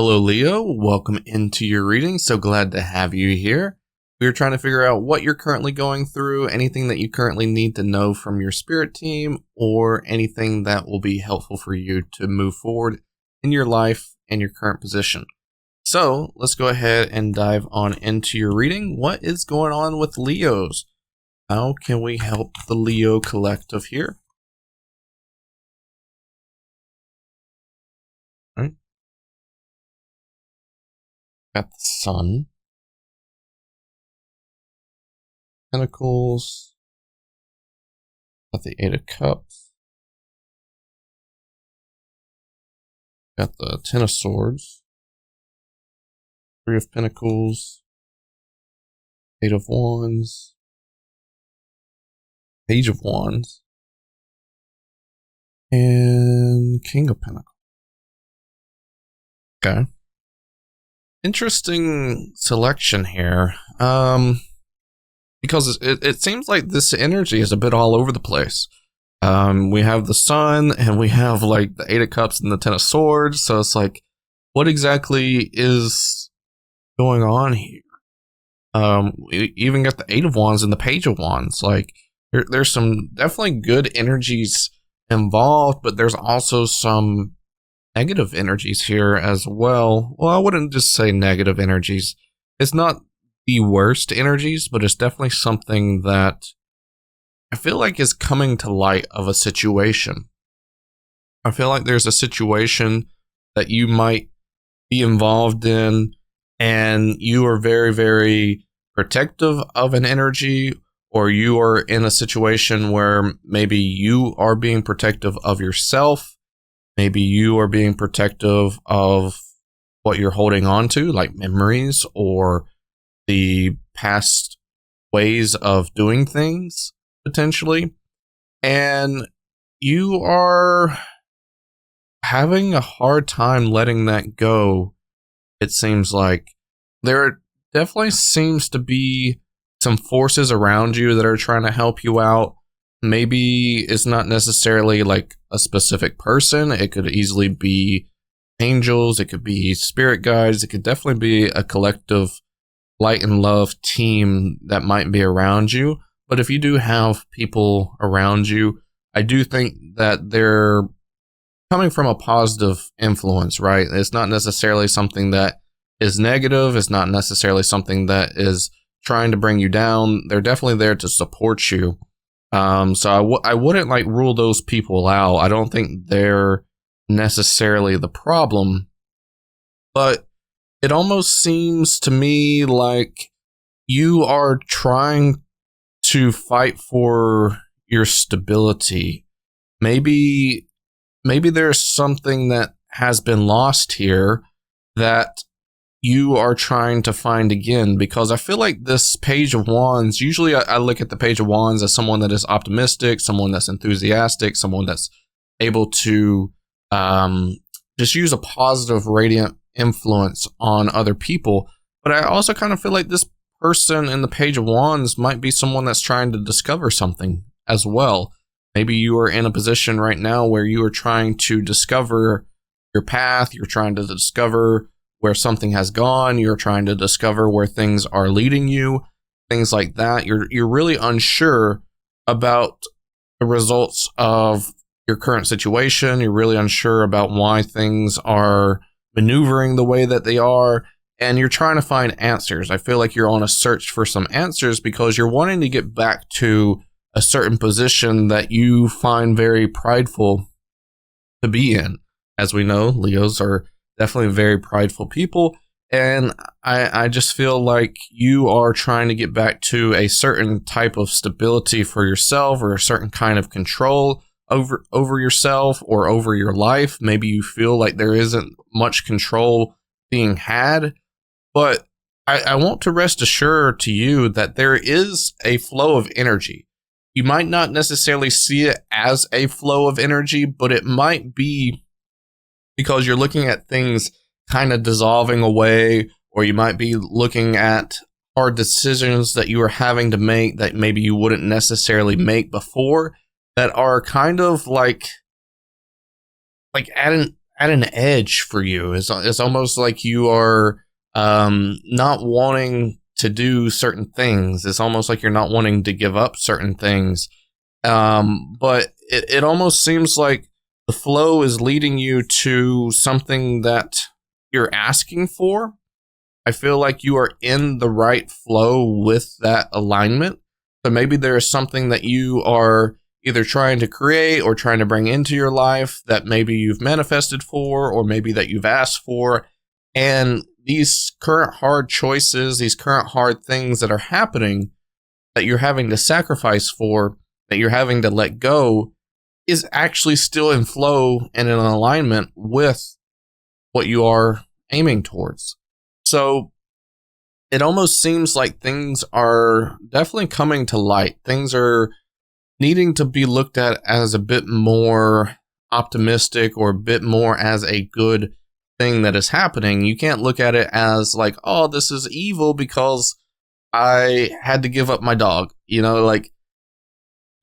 Hello, Leo. Welcome into your reading. So glad to have you here. We're trying to figure out what you're currently going through, anything that you currently need to know from your spirit team, or anything that will be helpful for you to move forward in your life and your current position. So let's go ahead and dive on into your reading. What is going on with Leos? How can we help the Leo collective here? All right. Got the Sun, Pentacles, got the Eight of Cups, got the Ten of Swords, Three of Pentacles, Eight of Wands, Page of Wands, and King of Pentacles. Okay. Interesting selection here. Because it seems like this energy is a bit all over the place. We have the Sun, and we have like the Eight of Cups and the Ten of Swords. So it's like, what exactly is going on here? We even got the Eight of Wands and the Page of Wands. Like, there's some definitely good energies involved, but there's also some negative energies here as well. Well, I wouldn't just say negative energies. It's not the worst energies, but it's definitely something that I feel like is coming to light of a situation. I feel like there's a situation that you might be involved in, and you are very, very protective of an energy, or you are in a situation where maybe you are being protective of yourself. Maybe you are being protective of what you're holding on to, like memories or the past ways of doing things, potentially. And you are having a hard time letting that go, it seems like. There definitely seems to be some forces around you that are trying to help you out. Maybe it's not necessarily like a specific person. It could easily be angels. It could be spirit guides. It could definitely be a collective light and love team that might be around you. But if you do have people around you, I do think that they're coming from a positive influence, right? It's not necessarily something that is negative. It's not necessarily something that is trying to bring you down. They're definitely there to support you. So I wouldn't like rule those people out. I don't think they're necessarily the problem, but it almost seems to me like you are trying to fight for your stability. Maybe there's something that has been lost here that you are trying to find again, because I feel like this Page of Wands, usually I look at the Page of Wands as someone that is optimistic, someone that's enthusiastic, someone that's able to just use a positive, radiant influence on other people. But I also kind of feel like this person in the Page of Wands might be someone that's trying to discover something as well. Maybe you are in a position right now where you are trying to discover your path, you're trying to discover where something has gone, you're trying to discover where things are leading you, things like that. You're really unsure about the results of your current situation. You're really unsure about why things are maneuvering the way that they are, and you're trying to find answers. I feel like you're on a search for some answers because you're wanting to get back to a certain position that you find very prideful to be in. As we know, Leos are definitely very prideful people, and I just feel like you are trying to get back to a certain type of stability for yourself, or a certain kind of control over yourself or over your life. Maybe you feel like there isn't much control being had, but I want to rest assured to you that there is a flow of energy. You might not necessarily see it as a flow of energy, but it might be because you're looking at things kind of dissolving away, or you might be looking at hard decisions that you are having to make that maybe you wouldn't necessarily make before, that are kind of like at an edge for you. It's almost like you are not wanting to do certain things. It's almost like you're not wanting to give up certain things. But it almost seems like the flow is leading you to something that you're asking for. I feel like you are in the right flow with that alignment. So maybe there is something that you are either trying to create or trying to bring into your life that maybe you've manifested for, or maybe that you've asked for. And these current hard choices, these current hard things that are happening that you're having to sacrifice for, that you're having to let go, is actually still in flow and in alignment with what you are aiming towards. So it almost seems like things are definitely coming to light. Things are needing to be looked at as a bit more optimistic, or a bit more as a good thing that is happening. You can't look at it as like, oh, this is evil because I had to give up my dog. You know, like,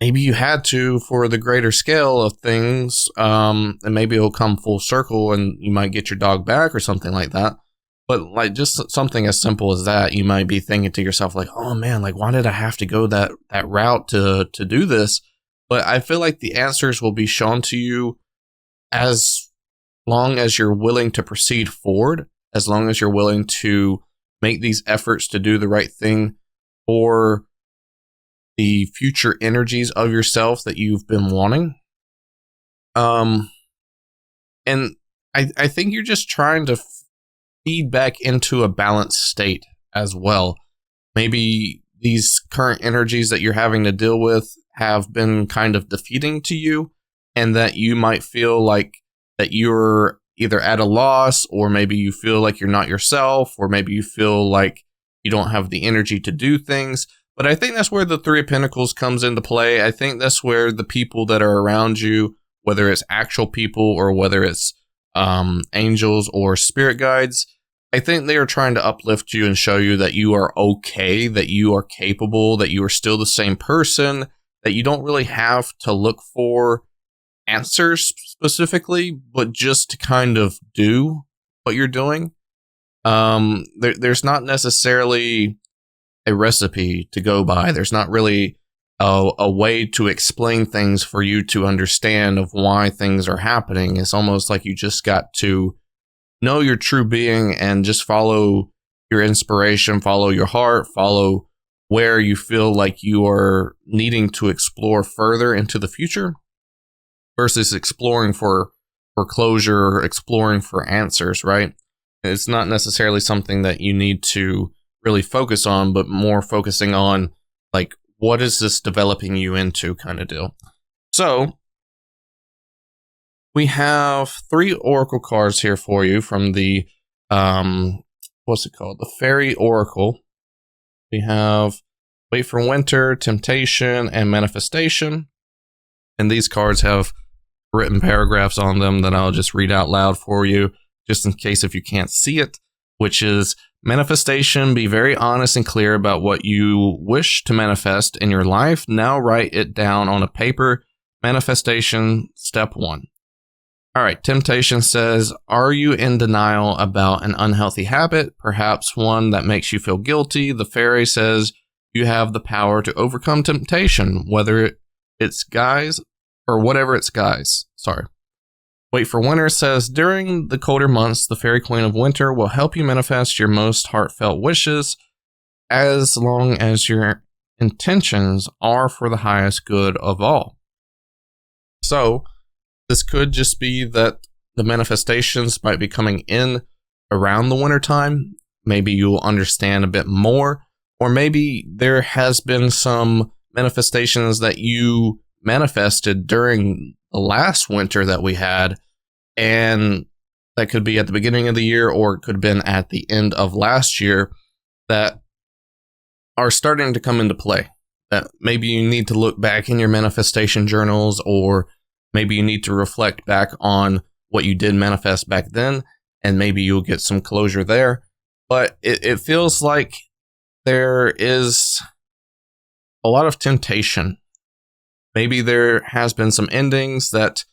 maybe you had to for the greater scale of things, and maybe it'll come full circle and you might get your dog back or something like that. But like just something as simple as that, you might be thinking to yourself like, oh man, like why did I have to go that route to do this? But I feel like the answers will be shown to you as long as you're willing to proceed forward, as long as you're willing to make these efforts to do the right thing for the future energies of yourself that you've been wanting. And I think you're just trying to feed back into a balanced state as well. Maybe these current energies that you're having to deal with have been kind of defeating to you, and that you might feel like that you're either at a loss, or maybe you feel like you're not yourself, or maybe you feel like you don't have the energy to do things. But I think that's where the Three of Pentacles comes into play. I think that's where the people that are around you, whether it's actual people or whether it's angels or spirit guides, I think they are trying to uplift you and show you that you are okay, that you are capable, that you are still the same person, that you don't really have to look for answers specifically, but just to kind of do what you're doing. There's not necessarily a recipe to go by. There's not really a way to explain things for you to understand of why things are happening. It's almost like you just got to know your true being and just follow your inspiration, follow your heart, follow where you feel like you are needing to explore further into the future, versus exploring for closure or exploring for answers, right? It's not necessarily something that you need to really focus on, but more focusing on like, what is this developing you into kind of deal. So we have 3 oracle cards here for you from the what's it called, the Fairy Oracle. We have Wait for Winter, Temptation, and Manifestation, and these cards have written paragraphs on them that I'll just read out loud for you, just in case if you can't see it, which is: manifestation, be very honest and clear about what you wish to manifest in your life. Now write it down on a paper. Manifestation, step 1. All right, temptation says, are you in denial about an unhealthy habit, perhaps one that makes you feel guilty? The fairy says you have the power to overcome temptation, whether it's guys or whatever it's guys. Sorry. Wait for Winter says, during the colder months, the Fairy Queen of Winter will help you manifest your most heartfelt wishes, as long as your intentions are for the highest good of all. So, this could just be that the manifestations might be coming in around the winter time. Maybe you'll understand a bit more, or maybe there has been some manifestations that you manifested during the last winter that we had, and that could be at the beginning of the year, or it could have been at the end of last year, that are starting to come into play. That maybe you need to look back in your manifestation journals, or maybe you need to reflect back on what you did manifest back then, and maybe you'll get some closure there. But it feels like there is a lot of temptation. Maybe there has been some endings that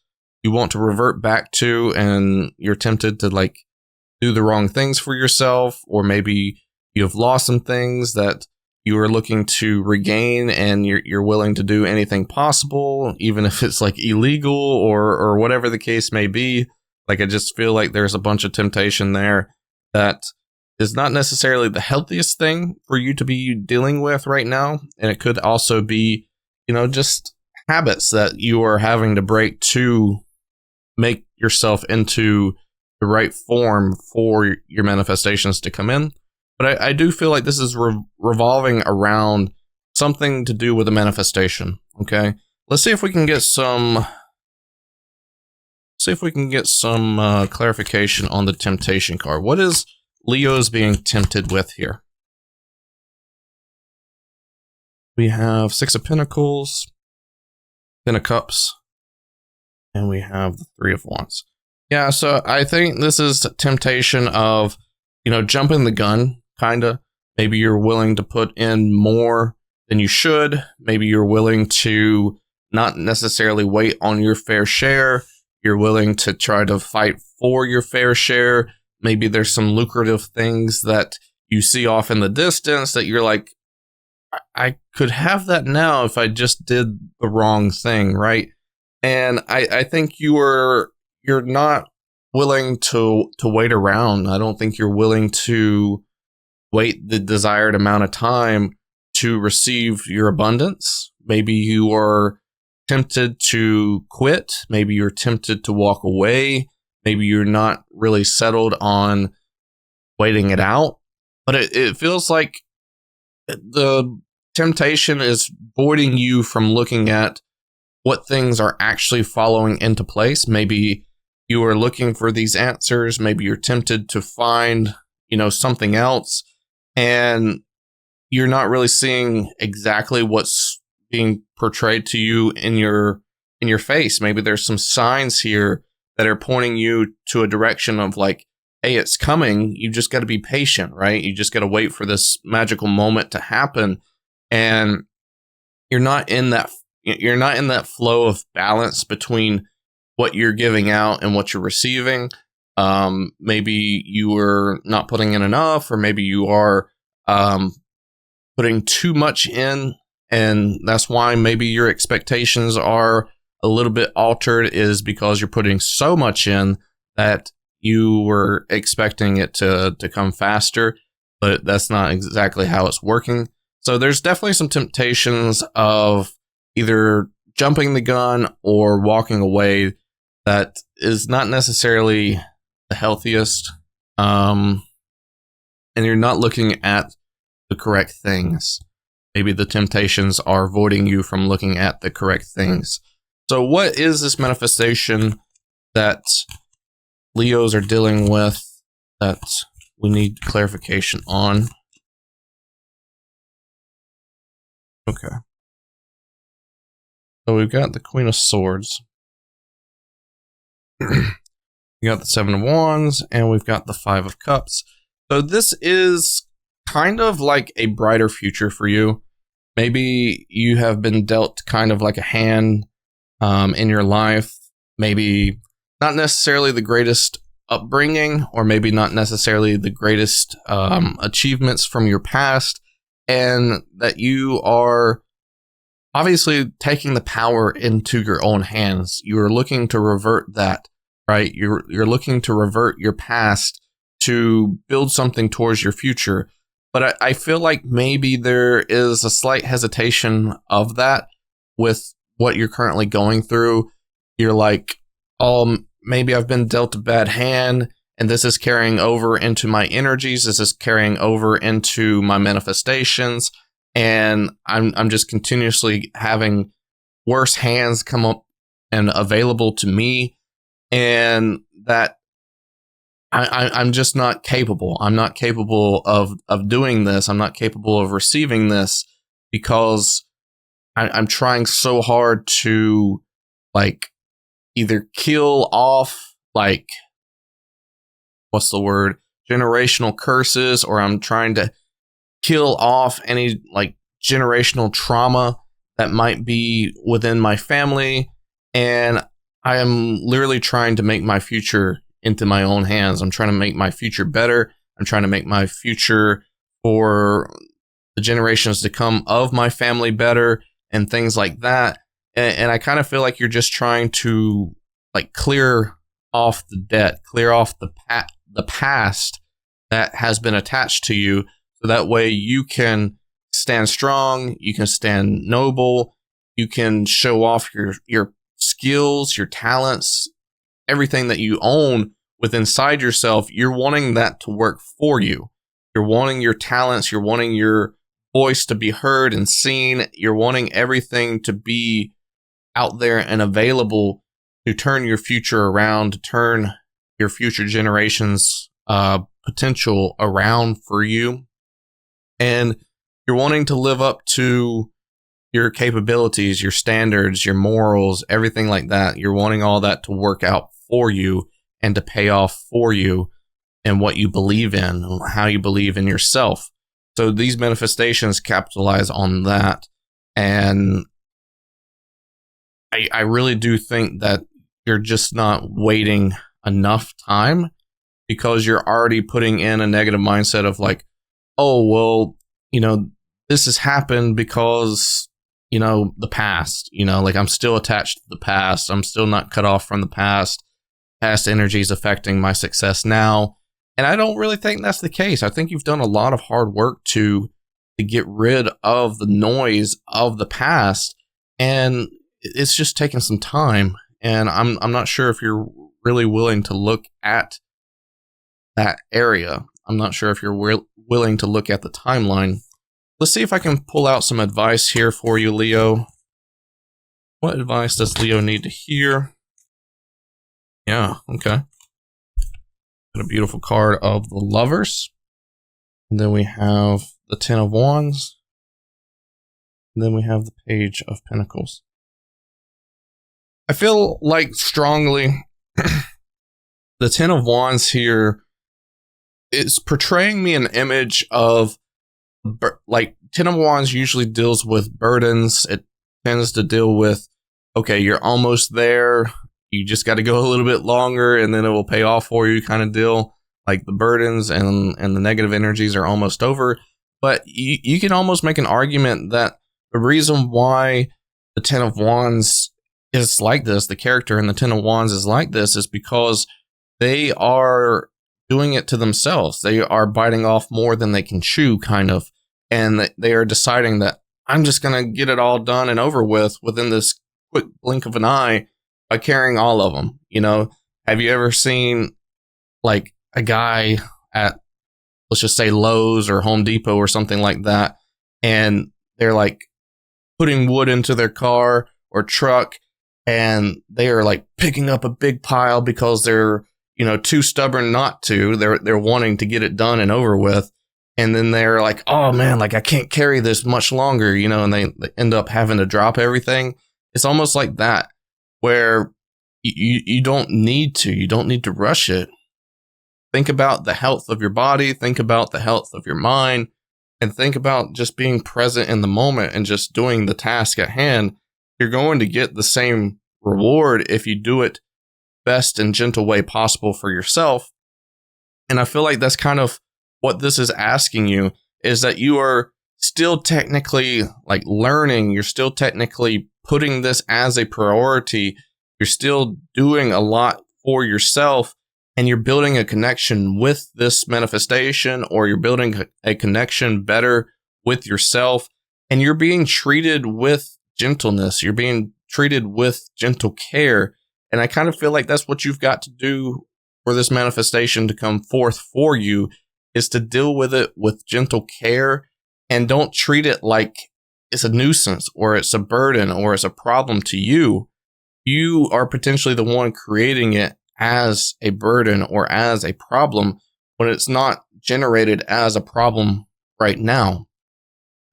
you want to revert back to, and you're tempted to like do the wrong things for yourself, or maybe you have lost some things that you are looking to regain, and you're willing to do anything possible, even if it's like illegal or whatever the case may be. Like, I just feel like there's a bunch of temptation there that is not necessarily the healthiest thing for you to be dealing with right now. And it could also be, just habits that you are having to break to make yourself into the right form for your manifestations to come in. But I do feel like this is revolving around something to do with a manifestation. Okay, let's see if we can get some. Clarification on the temptation card. What is Leo's being tempted with here? We have Six of Pentacles, Ten of Cups, and we have the Three of Wands. Yeah, so I think this is temptation of, jumping the gun, kind of. Maybe you're willing to put in more than you should. Maybe you're willing to not necessarily wait on your fair share. You're willing to try to fight for your fair share. Maybe there's some lucrative things that you see off in the distance that you're like, I could have that now if I just did the wrong thing, right? And I think you're not willing to wait around. I don't think you're willing to wait the desired amount of time to receive your abundance. Maybe you are tempted to quit. Maybe you're tempted to walk away. Maybe you're not really settled on waiting it out. But it feels like the temptation is voiding you from looking at what things are actually following into place. Maybe you are looking for these answers. Maybe you're tempted to find, something else, and you're not really seeing exactly what's being portrayed to you in your face. Maybe there's some signs here that are pointing you to a direction of like, hey, it's coming. You just got to be patient, right? You just got to wait for this magical moment to happen. And you're not in that flow of balance between what you're giving out and what you're receiving. Maybe you are not putting in enough, or maybe you are putting too much in, and that's why maybe your expectations are a little bit altered, is because you're putting so much in that you were expecting it to come faster, but that's not exactly how it's working. So there's definitely some temptations of either jumping the gun or walking away that is not necessarily the healthiest. And you're not looking at the correct things. Maybe the temptations are avoiding you from looking at the correct things. So what is this manifestation that Leos are dealing with that we need clarification on? Okay. So we've got the Queen of Swords. We got the Seven of Wands, and we've got the Five of Cups. So this is kind of like a brighter future for you. Maybe you have been dealt kind of like a hand in your life. Maybe not necessarily the greatest upbringing, or maybe not necessarily the greatest achievements from your past, and that you are obviously taking the power into your own hands. You are looking to revert that, right? You're looking to revert your past to build something towards your future. But I feel like maybe there is a slight hesitation of that with what you're currently going through. You're like, oh, maybe I've been dealt a bad hand, and this is carrying over into my energies. This is carrying over into my manifestations. And I'm just continuously having worse hands come up and available to me. And that I'm just not capable. I'm not capable of doing this. I'm not capable of receiving this because I'm trying so hard to like either kill off like, what's the word? Generational curses, or I'm trying to kill off any like generational trauma that might be within my family. And I am literally trying to make my future into my own hands. I'm trying to make my future better. I'm trying to make my future for the generations to come of my family better and things like that. And I kind of feel like you're just trying to like clear off the debt, clear off the past that has been attached to you. So that way you can stand strong, you can stand noble, you can show off your skills, your talents, everything that you own with inside yourself. You're wanting that to work for you. You're wanting your talents, you're wanting your voice to be heard and seen. You're wanting everything to be out there and available to turn your future around, to turn your future generations' potential around for you. And you're wanting to live up to your capabilities, your standards, your morals, everything like that. You're wanting all that to work out for you and to pay off for you and what you believe in, how you believe in yourself. So these manifestations capitalize on that. And I really do think that you're just not waiting enough time, because you're already putting in a negative mindset of like, oh, well, this has happened because, the past, like I'm still attached to the past. I'm still not cut off from the past. Past energy is affecting my success now. And I don't really think that's the case. I think you've done a lot of hard work to get rid of the noise of the past. And it's just taking some time. And I'm not sure if you're really willing to look at that area. I'm not sure if you're willing to look at the timeline. Let's see if I can pull out some advice here for you, Leo. What advice does Leo need to hear? Yeah, okay. Got a beautiful card of the Lovers. And then we have the Ten of Wands. And then we have the Page of Pentacles. I feel like strongly the Ten of Wands here is portraying me an image of, like, Ten of Wands usually deals with burdens. It tends to deal with, okay, you're almost there. You just got to go a little bit longer and then it will pay off for you kind of deal. Like the burdens and the negative energies are almost over. But you can almost make an argument that the reason why the Ten of Wands is like this, the character in the Ten of Wands is like this, is because they are doing it to themselves. They are biting off more than they can chew, kind of. And they are deciding that I'm just going to get it all done and over with within this quick blink of an eye by carrying all of them. Have you ever seen like a guy at, let's just say Lowe's or Home Depot or something like that, and they're like putting wood into their car or truck, and they are like picking up a big pile because they're, too stubborn not to. They're wanting to get it done and over with. And then they're like, oh man, like I can't carry this much longer, and they end up having to drop everything. It's almost like that, where you don't need to rush it. Think about the health of your body, think about the health of your mind, and think about just being present in the moment and just doing the task at hand. You're going to get the same reward if you do it best and gentle way possible for yourself. And I feel like that's kind of what this is asking you, is that you are still technically like learning. You're still technically putting this as a priority. You're still doing a lot for yourself, and you're building a connection with this manifestation, or you're building a connection better with yourself, and you're being treated with gentleness. You're being treated with gentle care. And I kind of feel like that's what you've got to do for this manifestation to come forth for you, is to deal with it with gentle care, and don't treat it like it's a nuisance or it's a burden or it's a problem to you. You are potentially the one creating it as a burden or as a problem when it's not generated as a problem right now.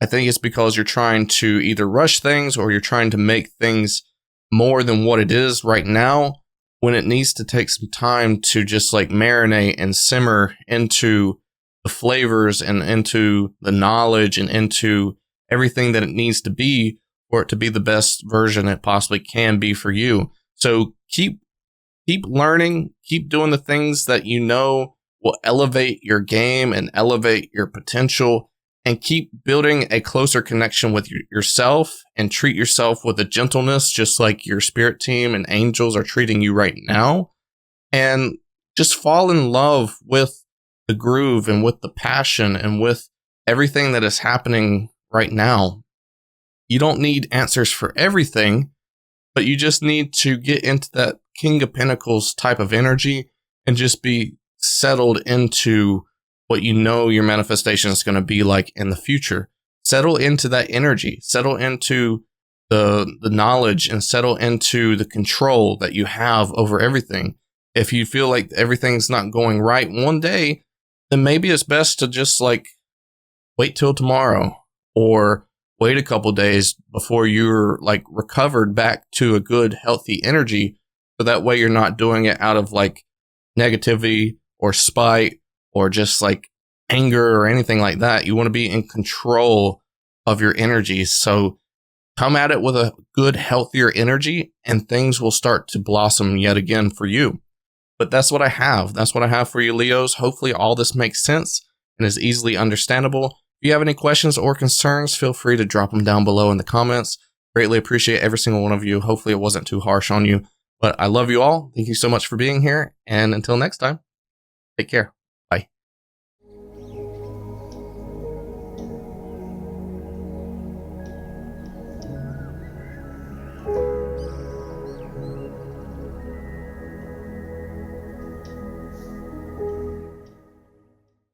I think it's because you're trying to either rush things or you're trying to make things more than what it is right now, when it needs to take some time to just like marinate and simmer into the flavors and into the knowledge and into everything that it needs to be for it to be the best version it possibly can be for you. So keep learning, keep doing the things that you know will elevate your game and elevate your potential, and keep building a closer connection with yourself, and treat yourself with a gentleness, just like your spirit team and angels are treating you right now. And just fall in love with the groove and with the passion and with everything that is happening right now. You don't need answers for everything, but you just need to get into that King of Pentacles type of energy and just be settled into what you know your manifestation is going to be like in the future. Settle into that energy, settle into the knowledge, and settle into the control that you have over everything. If you feel like everything's not going right one day, then maybe it's best to just like wait till tomorrow, or wait a couple days before you're like recovered back to a good, healthy energy. So that way you're not doing it out of like negativity or spite or just like anger or anything like that. You want to be in control of your energy. So come at it with a good, healthier energy, and things will start to blossom yet again for you. But that's what I have. That's what I have for you, Leos. Hopefully all this makes sense and is easily understandable. If you have any questions or concerns, feel free to drop them down below in the comments. Greatly appreciate every single one of you. Hopefully it wasn't too harsh on you. But I love you all. Thank you so much for being here. And until next time, take care.